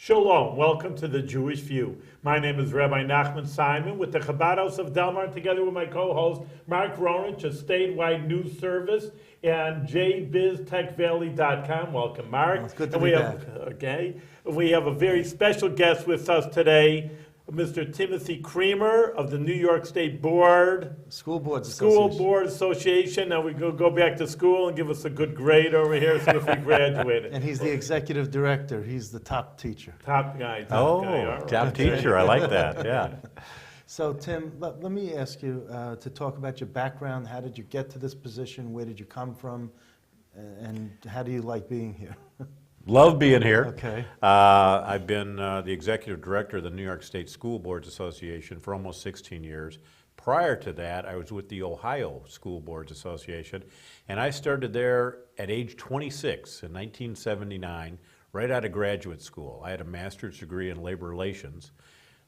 Shalom, welcome to the Jewish View. My name is Rabbi Nachman Simon with the Chabad House of Delmar, together with my co-host Mark Ronich, a statewide news service, and jbiztechvalley.com. Welcome, Mark. Well, it's good to be back. We have a very special guest with us today, Mr. Timothy Kremer of the New York State School Board Association. Now we go back to school and give us a good grade over here, see if we graduated. And he's the executive director. He's the top teacher. Top guy. All right. top teacher. I like that. Yeah. So Tim, let me ask you to talk about your background. How did you get to this position? Where did you come from? And how do you like being here? Love being here. Okay. I've been the executive director of the New York State School Boards Association for almost 16 years. Prior to that, I was with the Ohio School Boards Association, and I started there at age 26 in 1979, right out of graduate school. I had a master's degree in labor relations.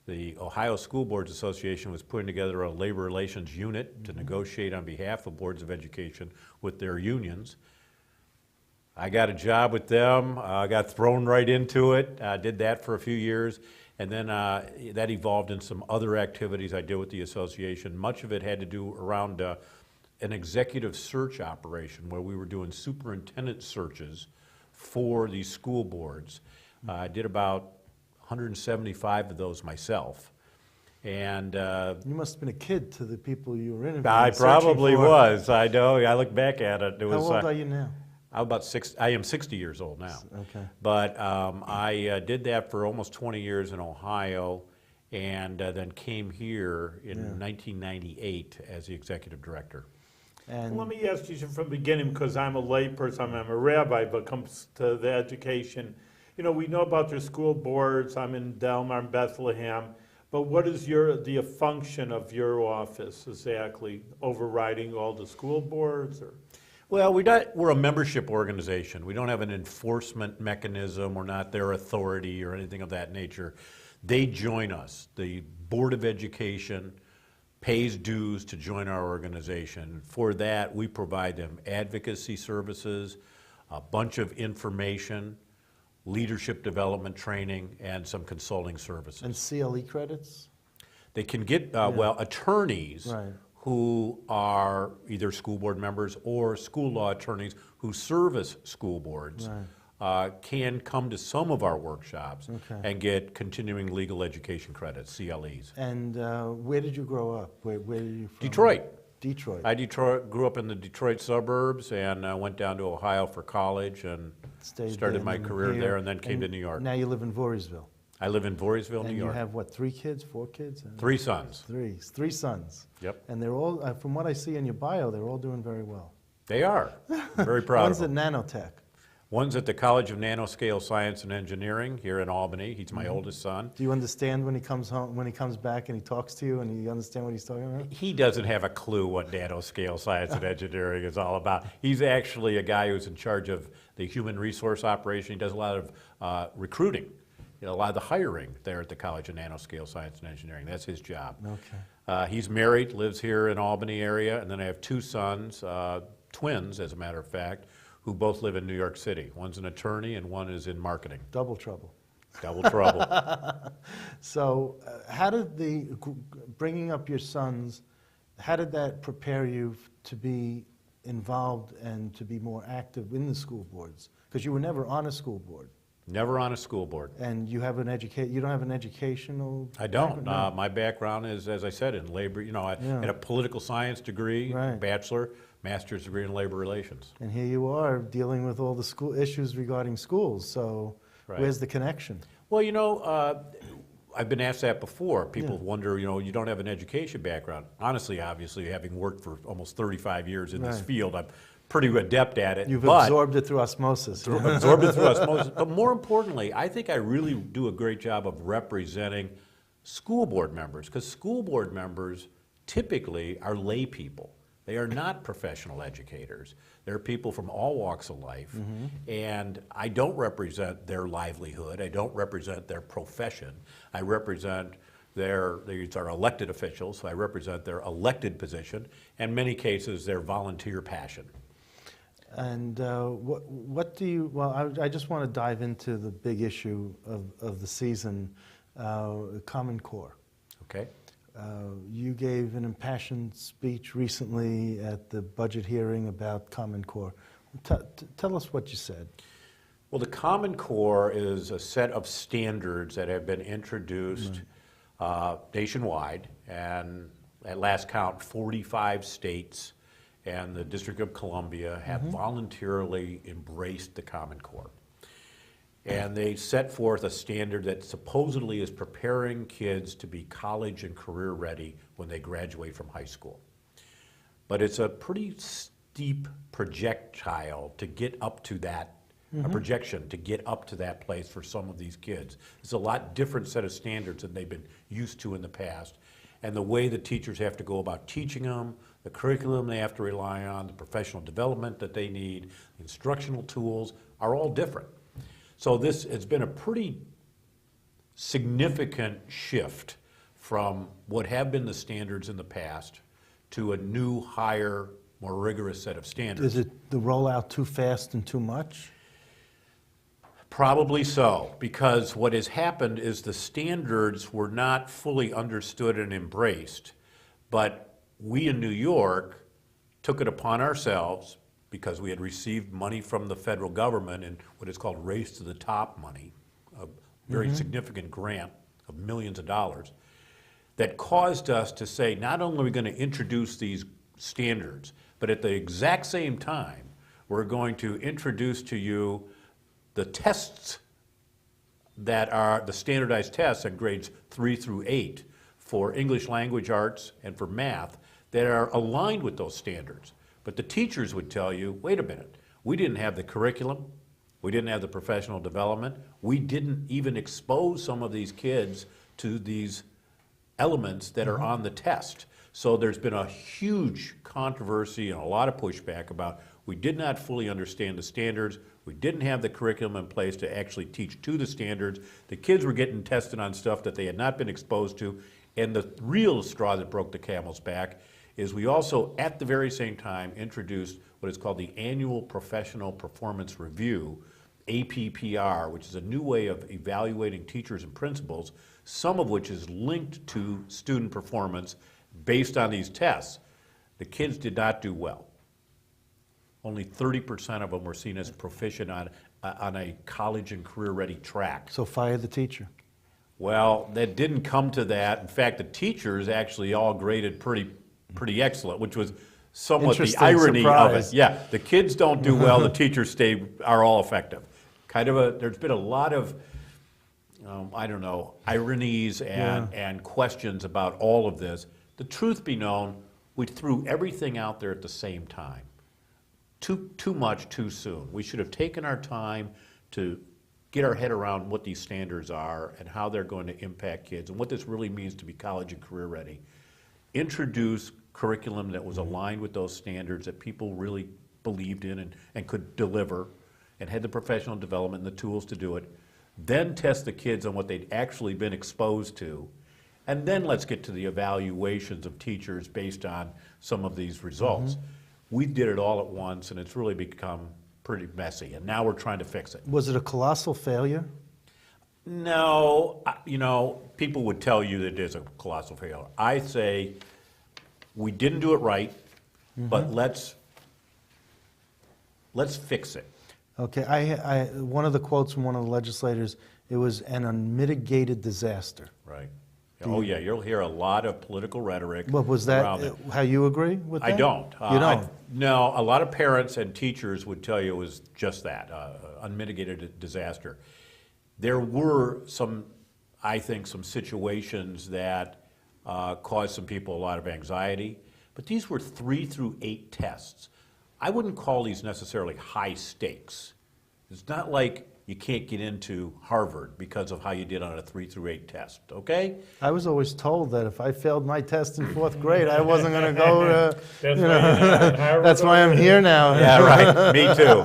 The Ohio School Boards Association was putting together a labor relations unit to negotiate on behalf of boards of education with their unions. I got a job with them, got thrown right into it, did that for a few years, and then that evolved in some other activities I did with the association. Much of it had to do around an executive search operation where we were doing superintendent searches for these school boards. I did about 175 of those myself. And you must have been a kid to the people you were interviewing. I probably was. I know. I look back at it. How old are you now? I am 60 years old now. Okay. But I did that for almost 20 years in Ohio, and then came here in 1998 as the executive director. And Let me ask you from the beginning, because I'm a layperson, I'm a rabbi, but comes to the education. You know, we know about your school boards. I'm in Delmar, Bethlehem. But what is the function of your office exactly? Overriding all the school boards, or? Well, we're a membership organization. We don't have an enforcement mechanism. We're not their authority or anything of that nature. They join us. The Board of Education pays dues to join our organization. For that, we provide them advocacy services, a bunch of information, leadership development training, and some consulting services. and CLE credits? They can get, well, attorneys Right. who are either school board members or school law attorneys who service school boards can come to some of our workshops and get continuing legal education credits, CLEs. And where did you grow up? Where are you from? Detroit. Detroit. I grew up in the Detroit suburbs and went down to Ohio for college and Stayed started there my and career here, there and then came to and New York. Now you live in Voorheesville. I live in Voorheesville, New And York. you have, what, 3 kids, 4 kids? 3 sons. Three sons. Yep. And they're all, from what I see in your bio, they're all doing very well. They are. I'm very proud One's of at them. nanotech. One's at the College of Nanoscale Science and Engineering here in Albany. He's my oldest son. Do you understand when he comes home, when he comes back and he talks to you, and you understand what he's talking about? He doesn't have a clue what nanoscale science and engineering is all about. He's actually a guy who's in charge of the human resource operation. He does a lot of recruiting, a lot of the hiring there at the College of Nanoscale Science and Engineering. That's his job. Okay. He's married, lives here in Albany area, and then I have 2 sons, twins as a matter of fact, who both live in New York City. One's an attorney and one is in marketing. Double trouble. Double trouble. So how did bringing up your sons, how did that prepare you to be involved and to be more active in the school boards? Because you were never on a school board. Never on a school board. And you have you don't have an educational I don't. background? No. My background is, as I said, in labor. I had a political science degree, bachelor, master's degree in labor relations. And here you are dealing with all the school issues regarding schools. So where's the connection? Well, I've been asked that before. People wonder, you don't have an education background. Honestly, obviously, having worked for almost 35 years in this field, I'm pretty adept at it. You've absorbed it through osmosis. Absorbed it through osmosis. But more importantly, I think I really do a great job of representing school board members, because school board members typically are lay people. They are not professional educators. They're people from all walks of life, and I don't represent their livelihood. I don't represent their profession. I represent these are elected officials, so I represent their elected position, and in many cases their volunteer passion. And what do you, well, I just want to dive into the big issue of the season, Common Core. Okay. You gave an impassioned speech recently at the budget hearing about Common Core. Tell us what you said. Well, the Common Core is a set of standards that have been introduced nationwide, and at last count, 45 states and the District of Columbia have voluntarily embraced the Common Core. And they set forth a standard that supposedly is preparing kids to be college and career ready when they graduate from high school. But it's a pretty steep projectile to get up to that, a projection to get up to that place for some of these kids. It's a lot different set of standards than they've been used to in the past. And the way the teachers have to go about teaching them, the curriculum they have to rely on, the professional development that they need, instructional tools are all different. So this has been a pretty significant shift from what have been the standards in the past to a new, higher, more rigorous set of standards. Is it the rollout too fast and too much? Probably so, because what has happened is the standards were not fully understood and embraced, but we in New York took it upon ourselves, because we had received money from the federal government in what is called Race to the Top money, a very significant grant of millions of dollars, that caused us to say, not only are we going to introduce these standards, but at the exact same time, we're going to introduce to you the tests that are the standardized tests in grades 3 through 8 for English language arts and for math that are aligned with those standards. But the teachers would tell you, wait a minute, we didn't have the curriculum, we didn't have the professional development, we didn't even expose some of these kids to these elements that are on the test. So there's been a huge controversy and a lot of pushback about we did not fully understand the standards, we didn't have the curriculum in place to actually teach to the standards, the kids were getting tested on stuff that they had not been exposed to, and the real straw that broke the camel's back is we also, at the very same time, introduced what is called the Annual Professional Performance Review, APPR, which is a new way of evaluating teachers and principals, some of which is linked to student performance based on these tests. The kids did not do well. Only 30% of them were seen as proficient on a college and career-ready track. So fire the teacher. Well, that didn't come to that. In fact, the teachers actually all graded pretty excellent, which was somewhat the irony of it. Yeah, the kids don't do well, the teachers are all effective. There's been a lot of, I don't know, ironies and questions about all of this. The truth be known, we threw everything out there at the same time. Too much, too soon. We should have taken our time to get our head around what these standards are and how they're going to impact kids and what this really means to be college and career ready. Introduce curriculum that was aligned with those standards that people really believed in and could deliver and had the professional development and the tools to do it. Then test the kids on what they'd actually been exposed to. And then let's get to the evaluations of teachers based on some of these results. We did it all at once, and it's really become pretty messy, and now we're trying to fix it. Was it a colossal failure? No, people would tell you that it is a colossal failure. I say we didn't do it right, but let's fix it. Okay, one of the quotes from one of the legislators, it was an unmitigated disaster. Right. Oh yeah, you'll hear a lot of political rhetoric. But was around that it. How you agree with that? I don't. You don't? No, a lot of parents and teachers would tell you it was just that, unmitigated disaster. There were I think, some situations that caused some people a lot of anxiety, but these were 3 through 8 tests. I wouldn't call these necessarily high stakes. It's not like you can't get into Harvard because of how you did on a 3 through 8 test, okay? I was always told that if I failed my test in 4th grade, I wasn't going to go to, that's why I'm here now. Yeah, right, me too.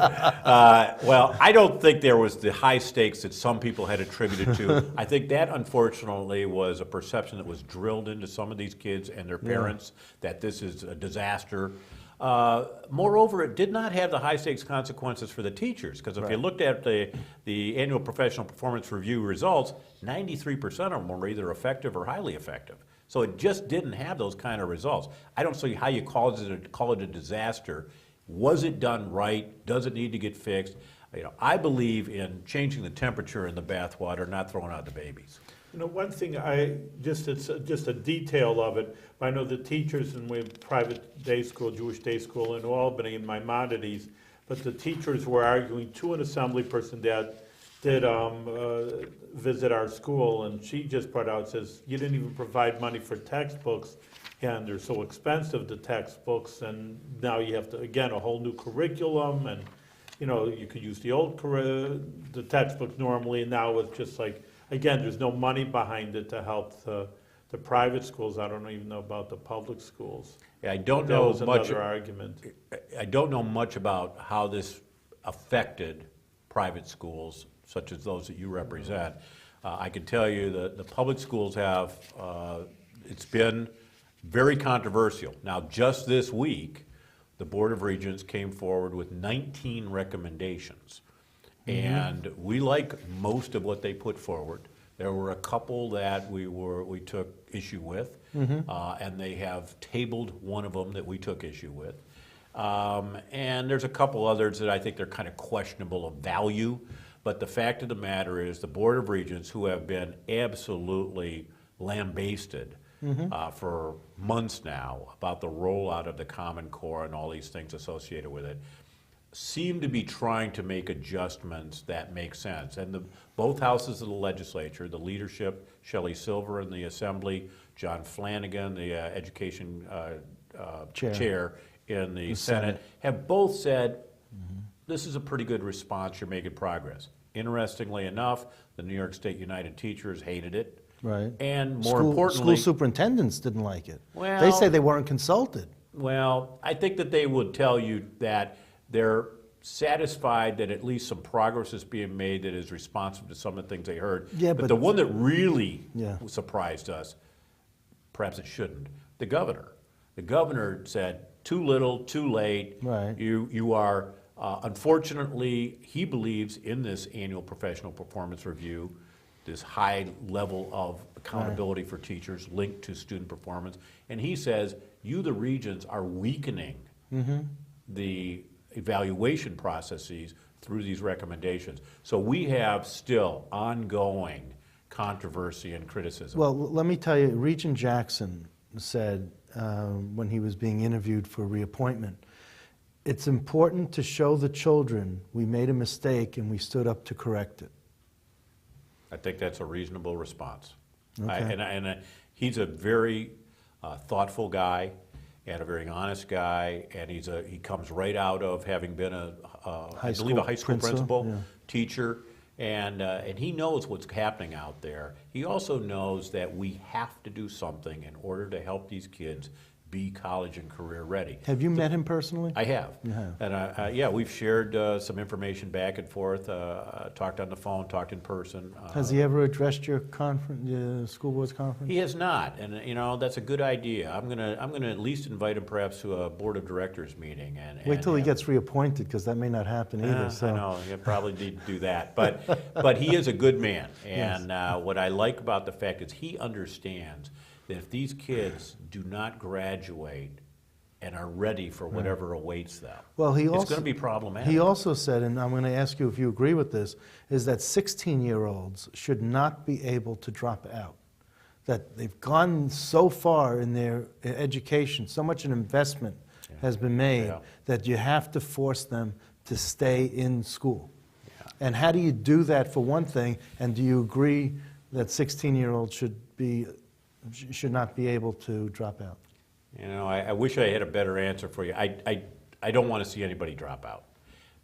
Well, I don't think there was the high stakes that some people had attributed to. I think that, unfortunately, was a perception that was drilled into some of these kids and their parents that this is a disaster. Moreover, it did not have the high-stakes consequences for the teachers, because if you looked at the annual professional performance review results, 93% of them were either effective or highly effective. So it just didn't have those kind of results. I don't see how you call it a disaster. Was it done right? Does it need to get fixed? I believe in changing the temperature in the bathwater, not throwing out the babies. One thing it's just a detail of it. I know the teachers in private day school, Jewish day school in Albany, in Maimonides, but the teachers were arguing to an assembly person that did visit our school, and she just brought out, says, you didn't even provide money for textbooks, and they're so expensive, the textbooks, and now you have to, again, a whole new curriculum, and you could use the textbooks normally, and now it's just like, again, there's no money behind it to help the private schools. I don't even know about the public schools. Yeah, I don't That know was much. another argument. I don't know much about how this affected private schools, such as those that you represent. I can tell you that the public schools have, it's been very controversial. Now, just this week, the Board of Regents came forward with 19 recommendations. And we like most of what they put forward. There were a couple that we took issue with, and they have tabled one of them that we took issue with. And there's a couple others that I think they're kind of questionable of value. But the fact of the matter is the Board of Regents, who have been absolutely lambasted for months now about the rollout of the Common Core and all these things associated with it, seem to be trying to make adjustments that make sense. And both houses of the legislature, the leadership, Shelley Silver in the Assembly, John Flanagan, the Education chair in the Senate, have both said, this is a pretty good response, you're making progress. Interestingly enough, the New York State United Teachers hated it. Right. And more importantly, school superintendents didn't like it. Well, they say they weren't consulted. Well, I think that they would tell you that they're satisfied that at least some progress is being made that is responsive to some of the things they heard. Yeah, but the one that really Yeah. surprised us, perhaps it shouldn't, the governor. The governor said, too little, too late. Right. You are, unfortunately, he believes in this annual professional performance review, this high level of accountability for teachers linked to student performance. And he says, you, the regents, are weakening the evaluation processes through these recommendations. So we have still ongoing controversy and criticism. Well, let me tell you, Regent Jackson said when he was being interviewed for reappointment, it's important to show the children we made a mistake and we stood up to correct it. I think that's a reasonable response. Okay. He's a very thoughtful guy and a very honest guy, and he comes right out of having been a high school principal, teacher, and he knows what's happening out there. He also knows that we have to do something in order to help these kids be college and career ready. Have you met him personally? I have. You have. And yeah, we've shared some information back and forth, talked on the phone, talked in person. Has he ever addressed your conference, school board's conference? He has not, and that's a good idea. I'm gonna at least invite him perhaps to a board of directors meeting. Wait till he gets reappointed, because that may not happen either. So. I know, he'll probably need to do that. But he is a good man, and what I like about the fact is he understands that if these kids do not graduate and are ready for whatever awaits them, well, it's going to be problematic. He also said, and I'm going to ask you if you agree with this, is that 16-year-olds should not be able to drop out. That they've gone so far in their education, so much an investment has been made, that you have to force them to stay in school. Yeah. And how do you do that, for one thing, and do you agree that 16-year-olds should not be able to drop out? I wish I had a better answer for you. I don't want to see anybody drop out.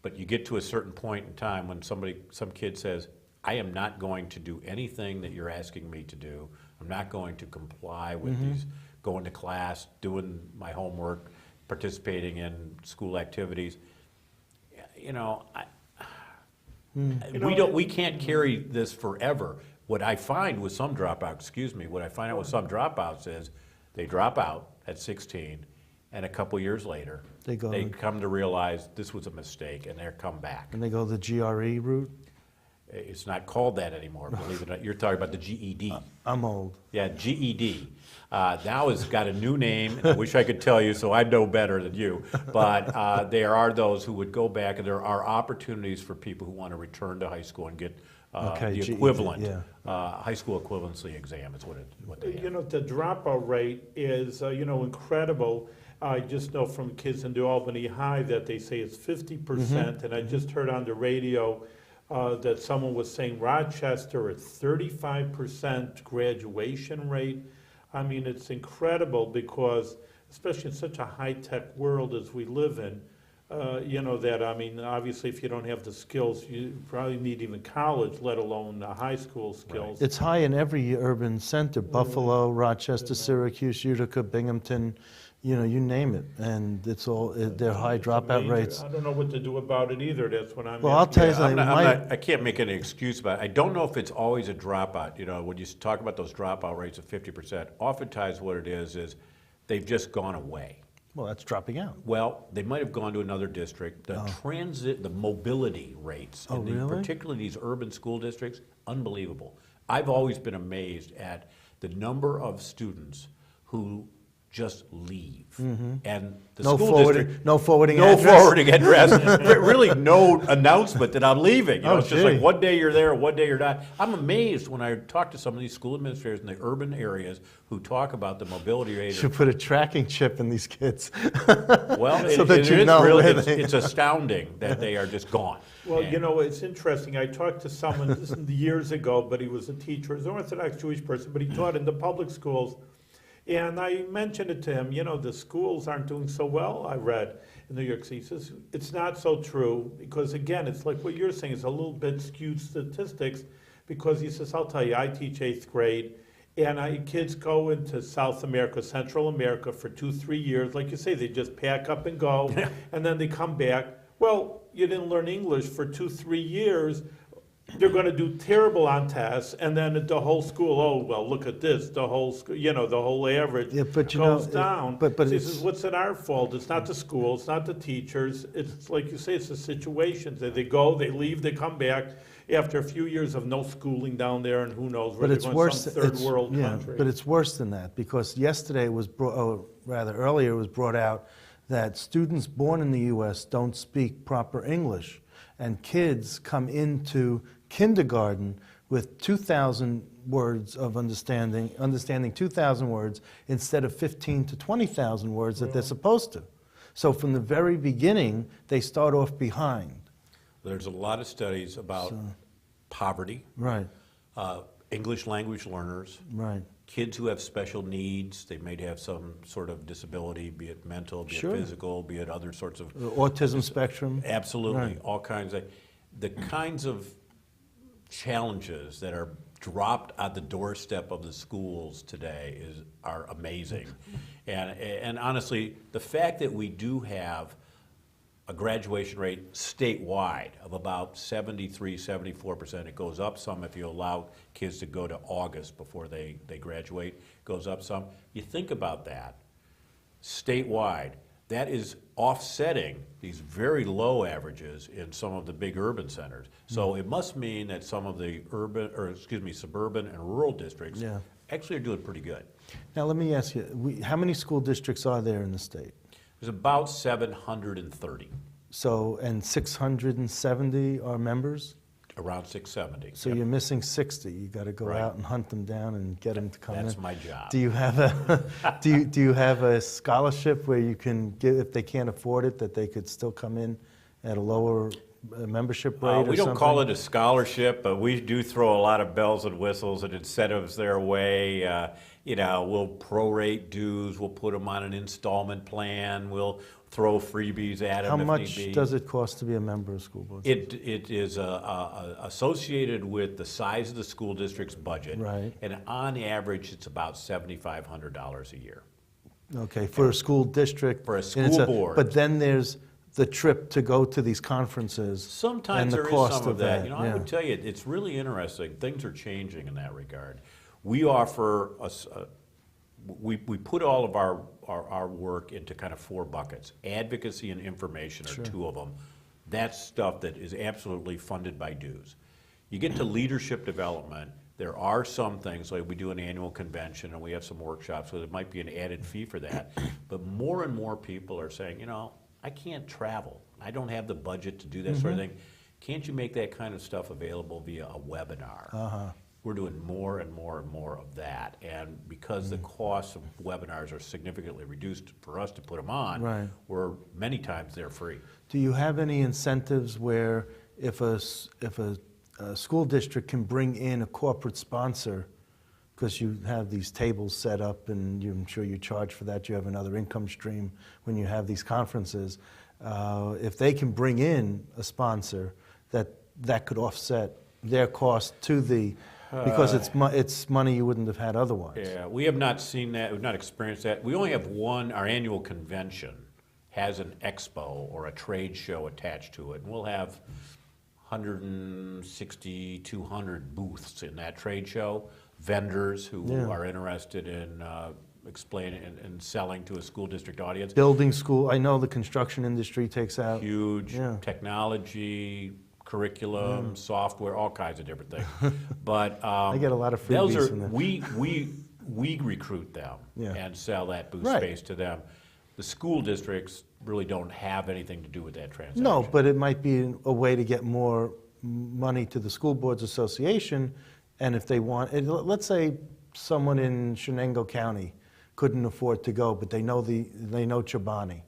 But you get to a certain point in time when some kid says, I am not going to do anything that you're asking me to do. I'm not going to comply with these, going to class, doing my homework, participating in school activities. We can't carry this forever. What I find with some dropouts, what I find out with some dropouts is they drop out at 16, and a couple years later, They go they to- come to realize this was a mistake, and they're come back. And they go the GRE route? It's not called that anymore, believe it or not. You're talking about the GED. I'm old. Yeah, GED. Now it's got a new name, and I wish I could tell you, so I know better than you. But there are those who would go back, and there are opportunities for people who want to return to high school and get Okay, the GED, equivalent, yeah. high school equivalency exam is what they have. You know, the dropout rate is, incredible. I just know from kids in the Albany High that they say it's 50%, and I just heard on the radio that someone was saying Rochester at 35% graduation rate. I mean, it's incredible because, especially in such a high-tech world as we live in, obviously if you don't have the skills, you probably need even college, let alone high school skills. It's high in every urban center, Buffalo, Rochester, Syracuse, Utica, Binghamton, you name it. And it's all, they're high It's dropout major. rates. I don't know what to do about it either, that's what I'm Well, I'll tell you asking. something. I can't make any excuse about it. I don't know if it's always a dropout. When you talk about those dropout rates of 50%, oftentimes what it is they've just gone away. Well, that's dropping out. Well, they might have gone to another district. The mobility rates, Oh, really? particularly these urban school districts, unbelievable. I've always been amazed at the number of students who just leave. And the No school forwarding, district, no forwarding no address? forwarding address, really no announcement that I'm leaving. Oh, It's just gee. like one day you're there, one day you're not. I'm amazed when I talk to some of these school administrators in the urban areas who talk about the mobility rate. Should put a tracking chip in these kids. Well, So that you is know really, where it's, they- it's astounding that they are just gone. Well, And- it's interesting. I talked to someone, this is years ago, but he was a teacher, he's an Orthodox Jewish person, but he taught in the public schools. And I mentioned it to him, the schools aren't doing so well, I read in New York City. He says, it's not so true, because again, it's like what you're saying, it's a little bit skewed statistics, because he says, I'll tell you, I teach 8th grade, and kids go into South America, Central America for 2-3 years. Like you say, they just pack up and go, and then they come back. Well, you didn't learn English for 2-3 years. They're going to do terrible on tests, and then the whole school, oh, well, look at this, the whole school, the whole average Yeah, but goes down. but So he it's- says, what's it our fault? It's not the school, it's not the teachers. It's like you say, it's the situations. They go, they leave, they come back after a few years of no schooling down there, and who knows where But they're it's going, worse. some third world Yeah, country. but it's worse than that, because yesterday it was earlier it was brought out that students born in the U.S. don't speak proper English, and kids come into kindergarten with 2,000 words of understanding 2,000 words instead of 15 to 20,000 words that they're supposed to. So from the very beginning, they start off behind. There's a lot of studies about poverty, Right, English language learners, right. kids who have special needs. They may have some sort of disability, be it mental, be Sure. it physical, be it other sorts of. Autism spectrum. Absolutely, Right. all kinds of, the kinds of challenges that are dropped at the doorstep of the schools today are amazing. And honestly, the fact that we do have a graduation rate statewide of about 73, 74%, it goes up some if you allow kids to go to August before they graduate, goes up some. You think about that, statewide, that is offsetting these very low averages in some of the big urban centers. So it must mean that some of the suburban and rural districts Yeah. actually are doing pretty good. Now, let me ask you, how many school districts are there in the state? There's about 730, So, and 670 are members? around 670. So Yep. you're missing 60. You got to go Right. out and hunt them down and get them to come in. That's my job. Do you have a do you have a scholarship where you can give, if they can't afford it, that they could still come in at a lower membership rate or We don't something? call it a scholarship, but we do throw a lot of bells and whistles and incentives their way. We'll prorate dues, we'll put them on an installment plan, we'll throw freebies at them How if much need be. does it cost to be a member of school board? It is associated with the size of the school district's budget. Right. And on average, it's about $7,500 a year. Okay, for a school district. For a and it's school board. But then there's the trip to go to these conferences. Sometimes and the there is cost some of that. I yeah. would tell you, it's really interesting. Things are changing in that regard. We offer we put all of our work into kind of 4 buckets. Advocacy and information are 2 of them. That's stuff that is absolutely funded by dues. You get to leadership development, there are some things, like we do an annual convention and we have some workshops, so there might be an added fee for that. But more and more people are saying, I can't travel. I don't have the budget to do that sort of thing. Can't you make that kind of stuff available via a webinar? We're doing more and more and more of that. And because the costs of webinars are significantly reduced for us to put them on, many times they're free. Do you have any incentives where if a school district can bring in a corporate sponsor, because you have these tables set up and I'm sure you charge for that, you have another income stream when you have these conferences, if they can bring in a sponsor that could offset their cost to the, because it's money you wouldn't have had otherwise. Yeah, we have not seen that, we've not experienced that. We only have one, our annual convention has an expo or a trade show attached to it, and we'll have 160, 200 booths in that trade show, vendors who are interested in explaining and selling to a school district audience. Building school, I know the construction industry takes out. Huge technology, curriculum, software, all kinds of different things. But I get a lot of freebies from them. We recruit them and sell that booth space to them. The school districts really don't have anything to do with that transaction. No, but it might be a way to get more money to the School Boards Association, and if they want, let's say someone in Shenango County couldn't afford to go, but they know Chobani,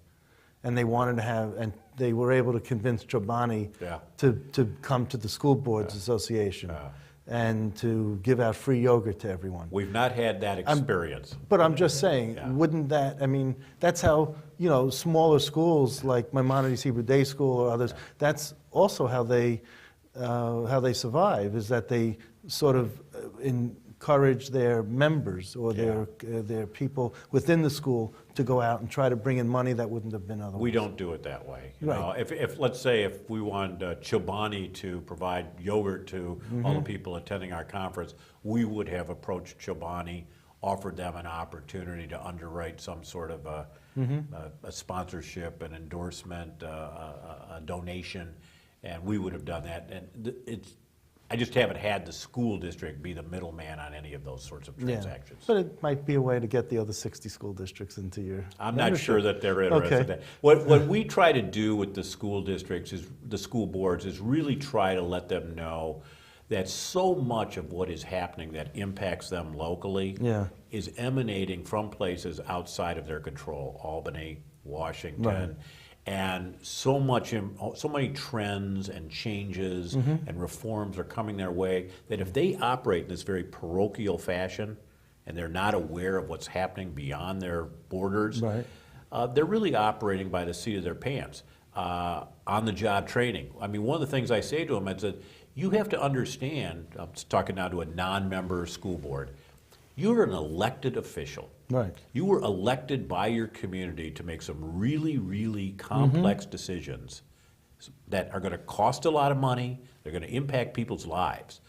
and they wanted to have, and they were able to convince Chobani to come to the School Boards Association and to give out free yogurt to everyone. We've not had that experience. But I'm just saying, wouldn't that, I mean, that's how, smaller schools like Maimonides Hebrew Day School or others, that's also how they survive, is that they sort of encourage their members or their people within the school to go out and try to bring in money that wouldn't have been otherwise. We don't do it that way. If let's say if we wanted Chobani to provide yogurt to all the people attending our conference, we would have approached Chobani, offered them an opportunity to underwrite some sort of a sponsorship, an endorsement, a donation, and we would have done that. And I just haven't had the school district be the middleman on any of those sorts of transactions. But it might be a way to get the other 60 school districts into your I'm membership. not sure that they're interested in that. What we try to do with the school districts, the school boards, is really try to let them know that so much of what is happening that impacts them locally is emanating from places outside of their control, Albany, Washington. And so many trends and changes and reforms are coming their way that if they operate in this very parochial fashion and they're not aware of what's happening beyond their borders, they're really operating by the seat of their pants. On-the-job training. I mean, one of the things I say to them is that you have to understand, I'm talking now to a non-member school board, you're an elected official. You were elected by your community to make some really, really complex decisions that are going to cost a lot of money, they're going to impact people's lives.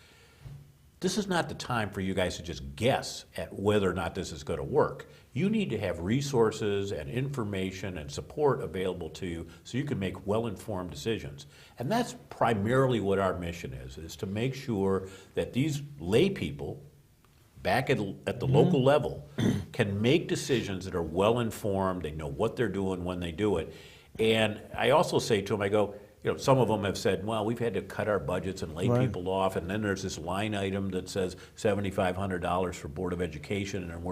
This is not the time for you guys to just guess at whether or not this is going to work. You need to have resources and information and support available to you so you can make well-informed decisions. And that's primarily what our mission is to make sure that these lay people back at the local level can make decisions that are well-informed, they know what they're doing when they do it. And I also say to them, I go, some of them have said, well, we've had to cut our budgets and lay people off, and then there's this line item that says $7,500 for Board of Education, and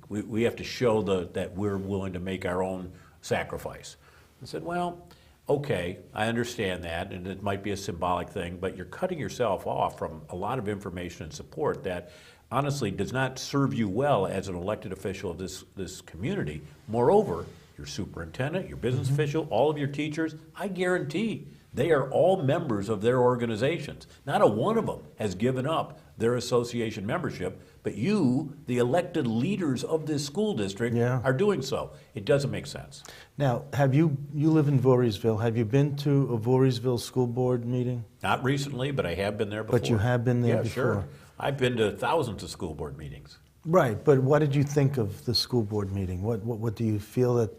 we have to show that we're willing to make our own sacrifice. I said, well, okay, I understand that, and it might be a symbolic thing, but you're cutting yourself off from a lot of information and support that honestly does not serve you well as an elected official of this community. Moreover, your superintendent, your business official, all of your teachers, I guarantee they are all members of their organizations. Not a one of them has given up their association membership, but you, the elected leaders of this school district, are doing so. It doesn't make sense. Now, you live in Voorheesville. Have you been to a Voorheesville school board meeting? Not recently, but I have been there before. But you have been there before? Sure. I've been to thousands of school board meetings. Right, but what did you think of the school board meeting? What do you feel that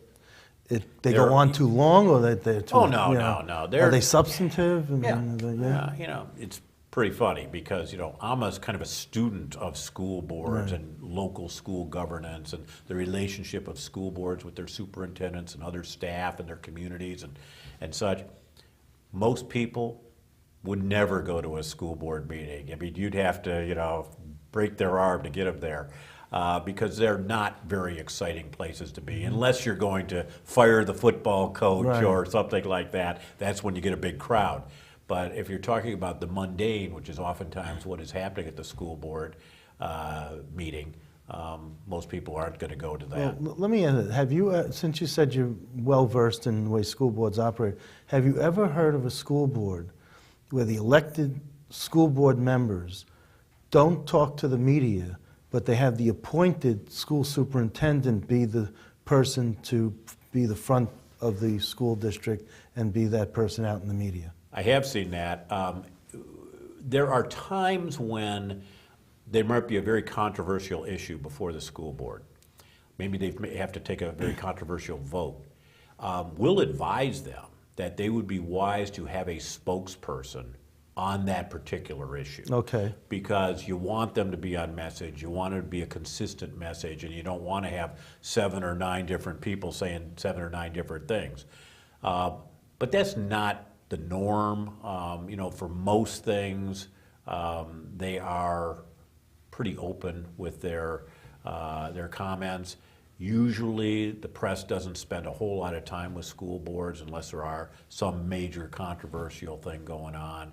they They're- go on too long, or that they're too? Oh, no, you no, know, no. Are They're- they substantive? And, Yeah, you know, it's pretty funny because, I'm a kind of a student of school boards Right. and local school governance and the relationship of school boards with their superintendents and other staff and their communities and such. Most people would never go to a school board meeting. I mean, you'd have to, break their arm to get them there. Because they're not very exciting places to be, unless you're going to fire the football coach Right. or something like that. That's when you get a big crowd. But if you're talking about the mundane, which is oftentimes what is happening at the school board meeting, most people aren't going to go to that. Well, let me ask, have you, since you said you're well-versed in the way school boards operate, have you ever heard of a school board where the elected school board members don't talk to the media, but they have the appointed school superintendent be the person to be the front of the school district and be that person out in the media? I have seen that. There are times when there might be a very controversial issue before the school board. Maybe they may have to take a very controversial vote. We'll advise them that they would be wise to have a spokesperson on that particular issue. Okay. Because you want them to be on message, you want it to be a consistent message, and you don't want to have 7 or 9 different people saying 7 or 9 different things. But that's not the norm. For most things, they are pretty open with their comments. Usually, the press doesn't spend a whole lot of time with school boards unless there are some major controversial thing going on.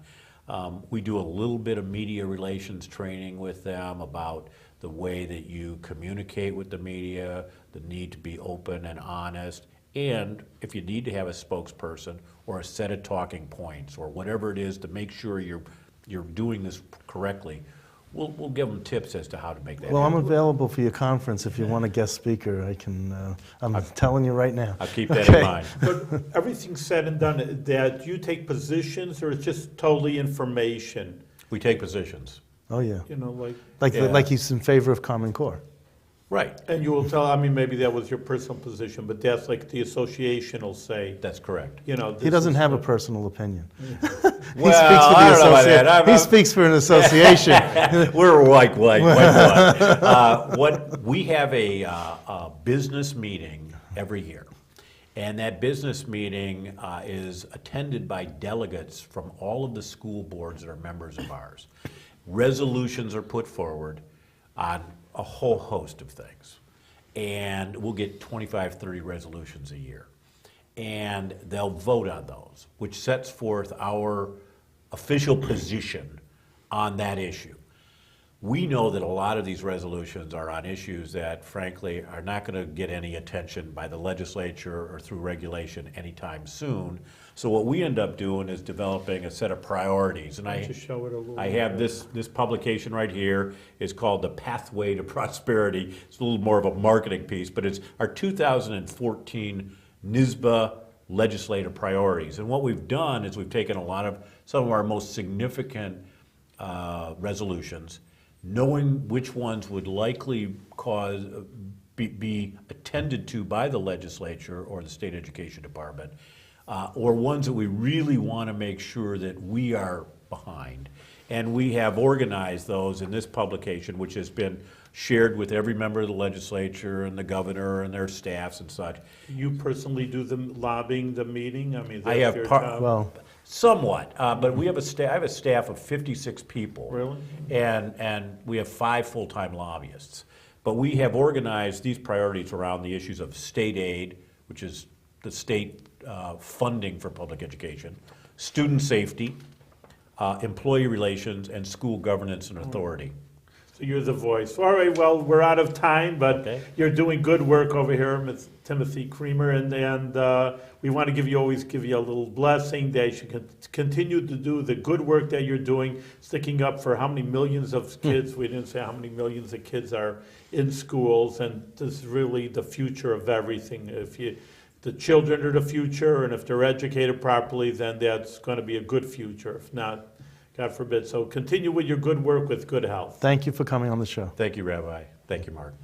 We do a little bit of media relations training with them about the way that you communicate with the media, the need to be open and honest, and if you need to have a spokesperson or a set of talking points or whatever it is to make sure you're doing this correctly, we'll give them tips as to how to make that Well, I'm happen. available for your conference. If you want a guest speaker, I can, I'm telling you right now. I'll keep that in mind. But everything said and done, that you take positions, or it's just totally information? We take positions. Oh, yeah. Yeah. Like he's in favor of Common Core. Right, And you will tell, maybe that was your personal position, but that's like the association will say, that's correct. He this doesn't is have a the- personal opinion. Well, I don't know about that. He speaks for an association. We're like blood. We have a business meeting every year, and that business meeting is attended by delegates from all of the school boards that are members of ours. Resolutions are put forward on a whole host of things, and we'll get 25, 30 resolutions a year. And they'll vote on those, which sets forth our official position on that issue. We know that a lot of these resolutions are on issues that, frankly, are not going to get any attention by the legislature or through regulation anytime soon. So what we end up doing is developing a set of priorities. And Why don't you show it a little I have bit? this publication right here. It's called The Pathway to Prosperity. It's a little more of a marketing piece, but it's our 2014 NYSBA legislative priorities. And what we've done is we've taken some of our most significant resolutions, knowing which ones would likely be attended to by the legislature or the state education department, or ones that we really want to make sure that we are behind. And we have organized those in this publication, which has been shared with every member of the legislature and the governor and their staffs and such. You personally do the lobbying, the meeting? I That's have your par- job? Well, Somewhat, but we have I have a staff of 56 people. Really? And we have 5 full-time lobbyists. But we have organized these priorities around the issues of state aid, which is the state funding for public education, student safety, employee relations, and school governance and authority. So you're the voice. All right, well, we're out of time, but Okay. you're doing good work over here, Ms. Timothy Kremer, and we want to always give you a little blessing that you should continue to do the good work that you're doing, sticking up for how many millions of kids, we didn't say how many millions of kids are in schools, and this is really the future of everything. The children are the future, and if they're educated properly, then that's going to be a good future. If not, God forbid. So continue with your good work with good health. thank you for coming on the show. Thank you, Rabbi. Thank you, Mark.